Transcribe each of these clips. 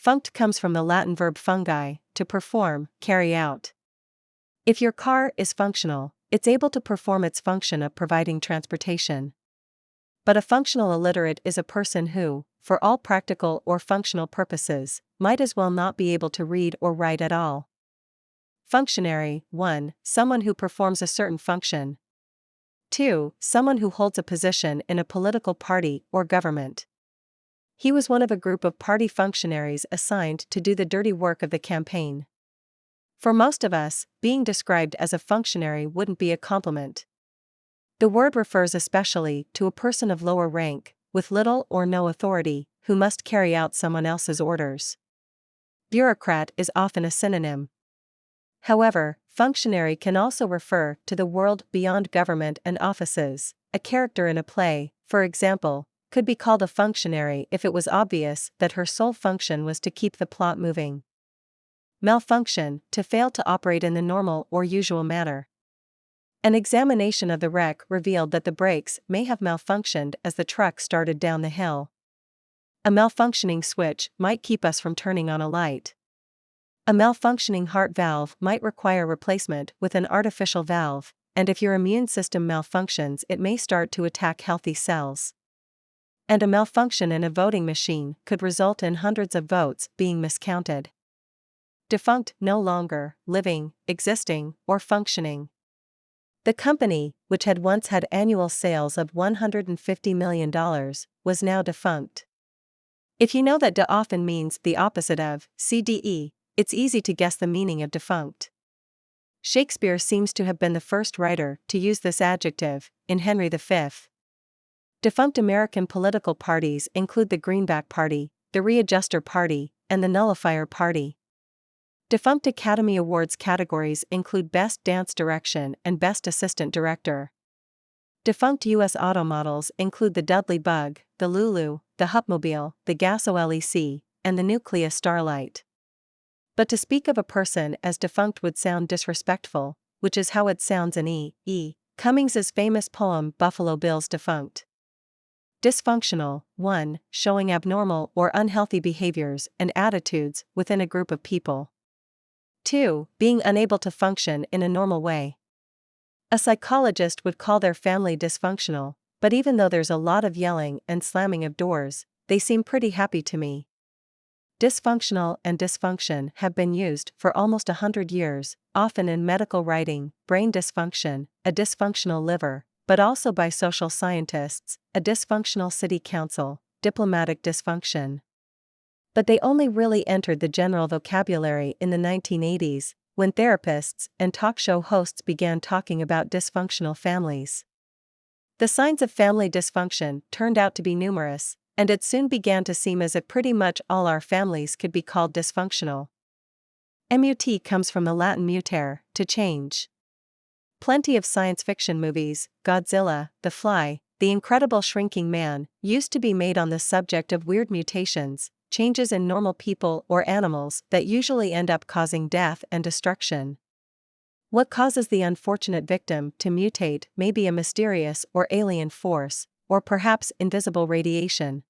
Funct comes from the Latin verb fungi, to perform, carry out. If your car is functional, it's able to perform its function of providing transportation. But a functional illiterate is a person who, for all practical or functional purposes, might as well not be able to read or write at all. Functionary: 1. Someone who performs a certain function. 2. Someone who holds a position in a political party or government. He was one of a group of party functionaries assigned to do the dirty work of the campaign. For most of us, being described as a functionary wouldn't be a compliment. The word refers especially to a person of lower rank, with little or no authority, who must carry out someone else's orders. Bureaucrat is often a synonym. However, functionary can also refer to the world beyond government and offices. A character in a play, for example, could be called a functionary if it was obvious that her sole function was to keep the plot moving. Malfunction: to fail to operate in the normal or usual manner. An examination of the wreck revealed that the brakes may have malfunctioned as the truck started down the hill. A malfunctioning switch might keep us from turning on a light. A malfunctioning heart valve might require replacement with an artificial valve, and if your immune system malfunctions, it may start to attack healthy cells. And a malfunction in a voting machine could result in hundreds of votes being miscounted. Defunct: no longer living, existing, or functioning. The company, which had once had annual sales of $150 million, was now defunct. If you know that de often means the opposite of CDE, it's easy to guess the meaning of defunct. Shakespeare seems to have been the first writer to use this adjective, in Henry V. Defunct American political parties include the Greenback Party, the Readjuster Party, and the Nullifier Party. Defunct Academy Awards categories include Best Dance Direction and Best Assistant Director. Defunct U.S. auto models include the Dudley Bug, the Lulu, the Hupmobile, the Gas OLEC, and the Nucleus Starlight. But to speak of a person as defunct would sound disrespectful, which is how it sounds in E. Cummings's famous poem Buffalo Bill's Defunct. Dysfunctional: 1. Showing abnormal or unhealthy behaviors and attitudes within a group of people. 2. Being unable to function in a normal way. A psychologist would call their family dysfunctional, but even though there's a lot of yelling and slamming of doors, they seem pretty happy to me. Dysfunctional and dysfunction have been used for almost 100 years, often in medical writing: brain dysfunction, a dysfunctional liver, but also by social scientists, a dysfunctional city council, diplomatic dysfunction. But they only really entered the general vocabulary in the 1980s, when therapists and talk show hosts began talking about dysfunctional families. The signs of family dysfunction turned out to be numerous, and it soon began to seem as if pretty much all our families could be called dysfunctional. MUT comes from the Latin mutare, to change. Plenty of science fiction movies, Godzilla, The Fly, The Incredible Shrinking Man, used to be made on the subject of weird mutations, changes in normal people or animals that usually end up causing death and destruction. What causes the unfortunate victim to mutate may be a mysterious or alien force, or perhaps invisible radiation.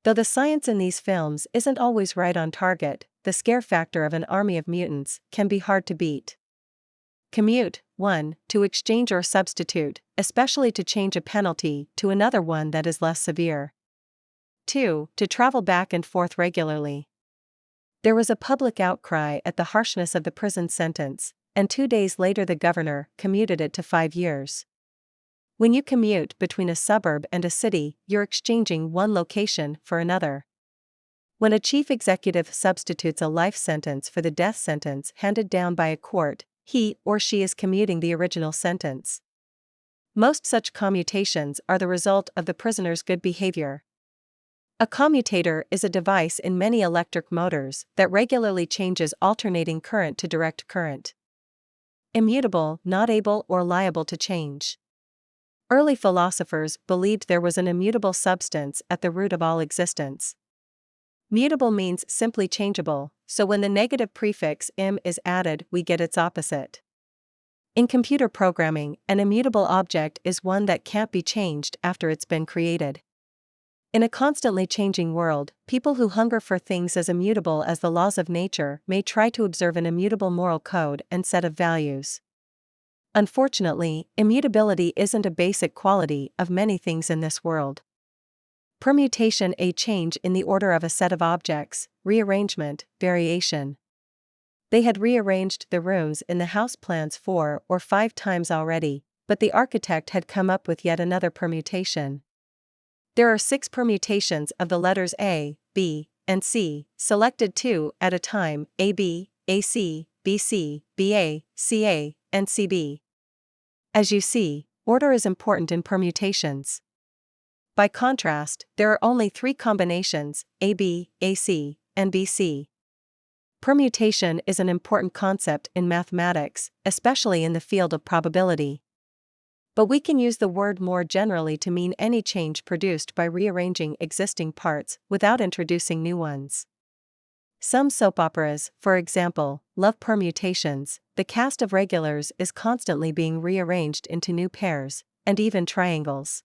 Though the science in these films isn't always right on target, the scare factor of an army of mutants can be hard to beat. Commute: 1. To exchange or substitute, especially to change a penalty to another one that is less severe. 2. To travel back and forth regularly. There was a public outcry at the harshness of the prison sentence, and 2 days later the governor commuted it to 5 years. When you commute between a suburb and a city, you're exchanging one location for another. When a chief executive substitutes a life sentence for the death sentence handed down by a court, he or she is commuting the original sentence. Most such commutations are the result of the prisoner's good behavior. A commutator is a device in many electric motors that regularly changes alternating current to direct current. Immutable: not able or liable to change. Early philosophers believed there was an immutable substance at the root of all existence. Mutable means simply changeable, so when the negative prefix "im" is added, we get its opposite. In computer programming, an immutable object is one that can't be changed after it's been created. In a constantly changing world, people who hunger for things as immutable as the laws of nature may try to observe an immutable moral code and set of values. Unfortunately, immutability isn't a basic quality of many things in this world. Permutation: a change in the order of a set of objects, rearrangement, variation. They had rearranged the rooms in the house plans 4 or 5 times already, but the architect had come up with yet another permutation. There are 6 permutations of the letters A, B, and C, selected 2 at a time: AB, AC, BC, BA, CA, and CB. As you see, order is important in permutations. By contrast, there are only 3 combinations: AB, AC, and BC. Permutation is an important concept in mathematics, especially in the field of probability. But we can use the word more generally to mean any change produced by rearranging existing parts without introducing new ones. Some soap operas, for example, love permutations. The cast of regulars is constantly being rearranged into new pairs, and even triangles.